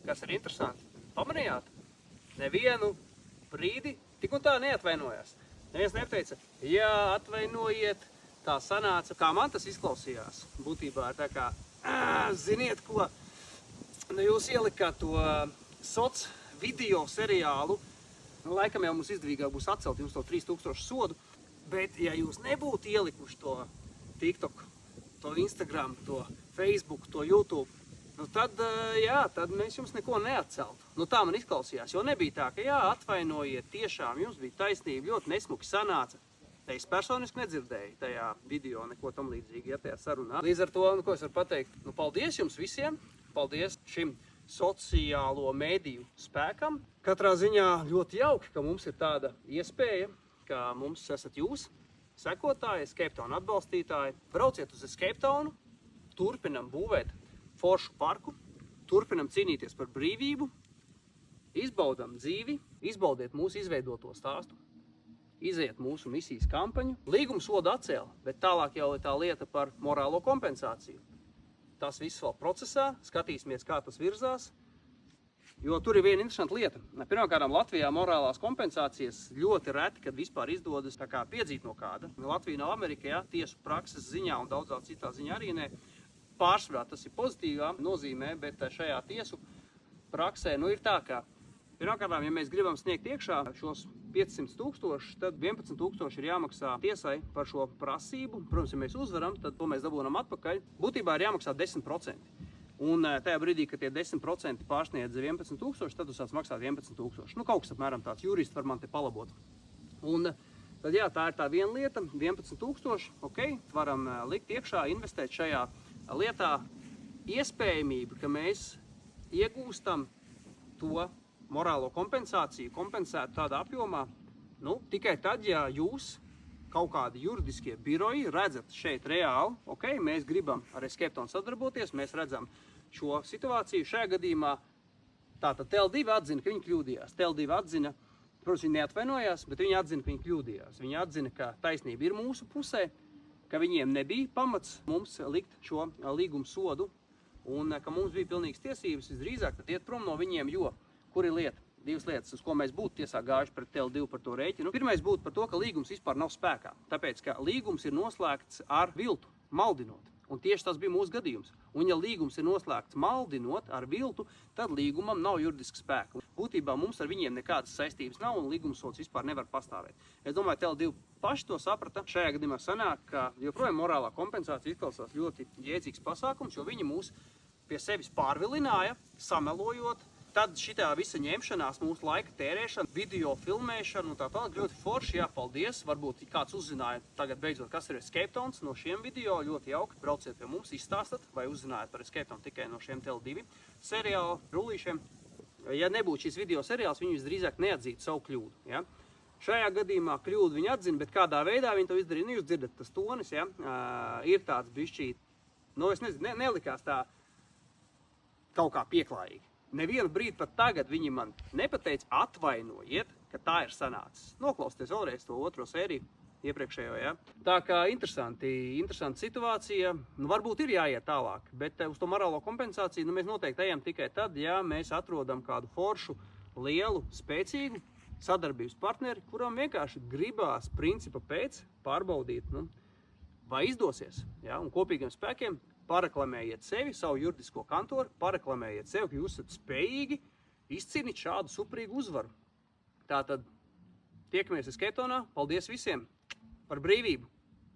kas ir interesanti, pamanījāt, nevienu brīdi tik un tā neatvainojās. Neviens neteica, jā, atvainojiet, tā sanāca, kā man tas izklausījās. Būtībā tā kā, ziniet ko, nu jūs ielikāt to soc video seriālu, nu, laikam jau mums izdevīgāk būs atcelt jums to 3000 sodu, bet ja jūs nebūtu ielikuši to TikTok, to Instagram, to Facebook, to YouTube, nu tad, jā, tad mēs jums neko neatceltu. Nu tā man izklausījās, jo nebija tā, ka jā, atvainojiet, tiešām jums bija taisnība, ļoti nesmuki sanāca. Te es personiski nedzirdēju tajā video neko tam līdzīgi, ja tajā sarunā. Līdz ar to, nu, ko es varu pateikt, nu paldies jums visiem, paldies šim sociālo mēdīju spēkam. Katrā ziņā ļoti jauki, ka mums ir tāda iespēja, ka mums esat jūs, sekotāji, Escape Town atbalstītāji. Brauciet uz Escape Townu, turpinam būvēt foršu parku, turpinam cīnīties par brīvību, izbaudam dzīvi, izbaudiet mūsu izveidoto stāstu, iziet mūsu misijas kampaņu. Līguma sodu atcēla, bet tālāk jau ir tā lieta par morālo kompensāciju. Tas viss vēl procesā, skatīsimies, kā tas virzās, jo tur ir viena interesanta lieta. Pirmkārt, Latvijā morālās kompensācijas ļoti reti, kad vispār izdodas tā kā piedzīt no kāda. Latvija nav Amerika, ja, tiesu prakses ziņā un daudzā citā ziņā arī ne. Pārsvarā tas ir pozitīvā nozīmē, bet šajā tiesu praksē nu ir tā, ka pirmkārt, ja mēs gribam sniegt iekšā šos 500 000, tad 11 000 ir jāmaksā tiesai par šo prasību. Protams, ja mēs uzvaram, tad to mēs dabūnam atpakaļ. Būtībā ir jāmaksā 10%. Un tajā brīdī, kad tie 10% pārsniedz 11 000, tad jūs sāc maksāt 11 000. Nu, kaut kas apmēram tāds, juristi var man te palabot. Un tad jā, tā ir tā viena lieta, 11 000, ok, varam likt iekšā, investēt šajā lietā iespējamību, ka mēs iegūstam to morālo kompensāciju, kompensētu tādā apjomā, nu, tikai tad, ja jūs kaut kādi juridiskie biroji redzat šeit reāli, ok, mēs gribam ar Escape Town sadarboties, mēs redzam šo situāciju. Šajā gadījumā tātad TL2 atzina, ka viņi kļūdījās. TL2 atzina, protams, viņi neatvainojās, bet viņi atzina, ka viņi kļūdījās. Viņi atzina, ka taisnība ir mūsu pusē, ka viņiem nebija pamats mums likt šo līgumu sodu un ka mums bija pilnīgas tiesības visdrīzāk tad iet prom no viņiem, jo kur ir lieta? Divas lietas, uz ko mēs būtu tiesā gājuši pret TL2 par to rēķinu. Pirmais būtu par to, ka līgums vispār nav spēkā, tāpēc, ka līgums ir noslēgts ar viltu, maldinot. Un tieši tas bija mūsu gadījums. Un ja līgums ir noslēgts maldinot ar viltu, tad līgumam nav juridiska spēka. Būtībā mums ar viņiem nekādas saistības nav un līgumsods vispār nevar pastāvēt. Es domāju, TL2 paši to saprata. Šajā gadījumā sanāk, ka joprojām morālā kompensācija izklausās ļoti jēdzīgs pasākums, jo viņi mūs pie sevis pārvilināja, samelojot. Tad šitā visa ņemšanās, mūsu laika tērēšana, video filmēšana un tā tālāk ļoti forši, jā, paldies. Varbūt kāds uzzināja tagad beidzot, kas ir Escape Towns no šiem video, ļoti jauki. Brauciet pie mums, izstāstat, vai uzzinājāt par Escape Town tikai no šiem TL2 seriāla rullīšiem. Ja nebūtu šis video seriāls, viņi visdrīzāk neatzītu savu kļūdu, ja. Šajā gadījumā kļūdu viņi atzina, bet kādā veidā viņi to izdarīja, nu jūs dzirdat, tas tonis, ja, ir tāds bišķīt, nu es nezinu, nelikās tā kaut kā pieklājīgi. Nevienu brīdi pat tagad viņi man nepateica atvainojiet, ka tā ir sanācis. Noklausieties vēlreiz to otro sēriju iepriekšējo, ja. Tā kā interesanta situācija, nu varbūt ir jāiet tālāk, bet uz to morālo kompensāciju nu, mēs noteikti ejam tikai tad, ja mēs atrodam kādu foršu, lielu, spēcīgu sadarbības partneri, kuram vienkārši gribās principa pēc pārbaudīt, nu, vai izdosies, ja, un kopīgiem spēkiem pareklamējiet sevi, savu juridisko kantoru, pareklamējiet sevi, ka jūs esat spējīgi izcīnīt šādu suprīgu uzvaru. Tātad tiekamies Escape Townā. Paldies visiem par brīvību!